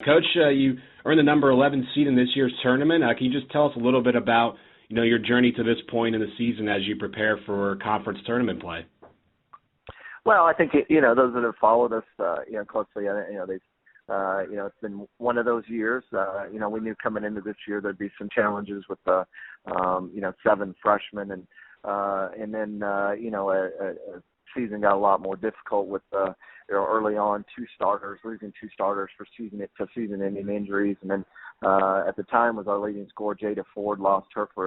Coach, you earned the number 11 seed in this year's tournament. Can you just tell us a little bit about, your journey to this point in the season as you prepare for conference tournament play? Well, I think those that have followed us, closely, they've, it's been one of those years. We knew coming into this year there'd be some challenges with 7 freshmen, and then a season got a lot more difficult with early on losing 2 starters for season-ending injuries, and then at the time was our leading scorer Jada Ford lost her to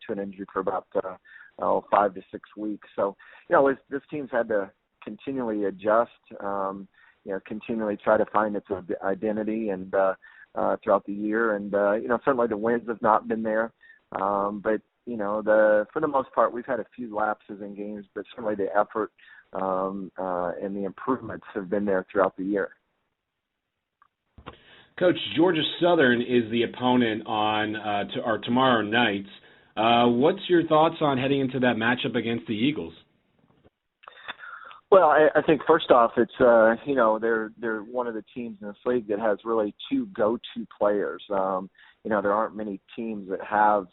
an injury for about 5 to 6 weeks. So this team's had to continually adjust, continually try to find its identity and throughout the year, and certainly the wins have not been there, but for the most part, we've had a few lapses in games, but certainly the effort and the improvements have been there throughout the year. Coach, Georgia Southern is the opponent on our tomorrow night. What's your thoughts on heading into that matchup against the Eagles? Well, I think first off, it's they're one of the teams in this league that has really 2 go-to players. There aren't many teams that have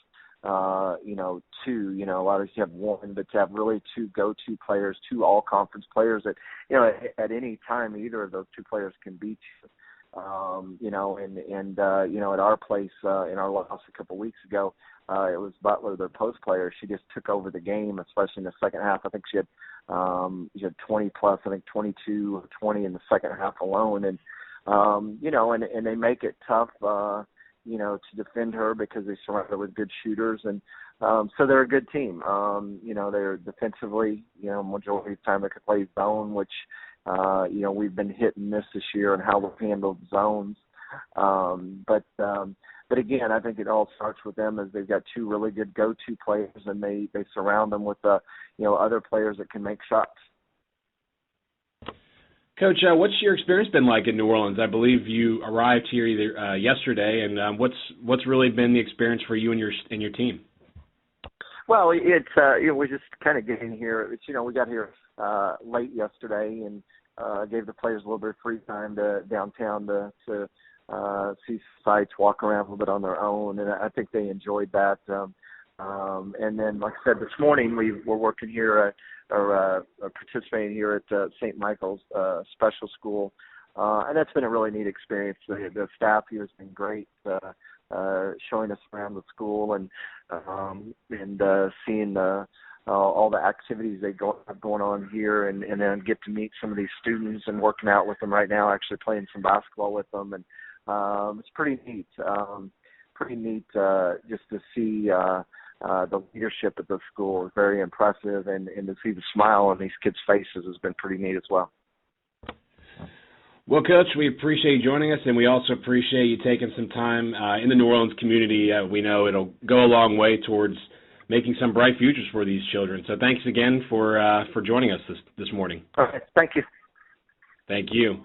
2. A lot of you have 1, but to have really 2 go-to players, 2 all-conference players that at any time either of those 2 players can beat you. At our place in our loss a couple of weeks ago, it was Butler, their post player. She just took over the game, especially in the second half. I think she had 20 plus, I think 22 or 20 in the second half alone, and and they make it tough, to defend her because they surround her with good shooters, and so they're a good team. They're defensively, majority of the time they can play zone, which we've been hit and miss this year and how we've handled zones. But again, I think it all starts with them as they've got 2 really good go-to players, and they surround them with other players that can make shots. Coach, what's your experience been like in New Orleans? I believe you arrived here yesterday, and what's really been the experience for you and your team? Well, it's we're just kind of getting here. We got here late yesterday and gave the players a little bit of free time to downtown to see sites, walk around a little bit on their own, and I think they enjoyed that. And then, like I said, this morning we're working here or participating here at St. Michael's Special School, and that's been a really neat experience. The staff here has been great, showing us around the school and seeing all the activities they have going on here, and then get to meet some of these students and working out with them right now, actually playing some basketball with them, and it's pretty neat. Just to see the leadership at the school is very impressive, and to see the smile on these kids' faces has been pretty neat as well. Well, Coach, we appreciate you joining us, and we also appreciate you taking some time in the New Orleans community. We know it'll go a long way towards making some bright futures for these children. So thanks again for joining us this morning. Okay, thank you. Thank you.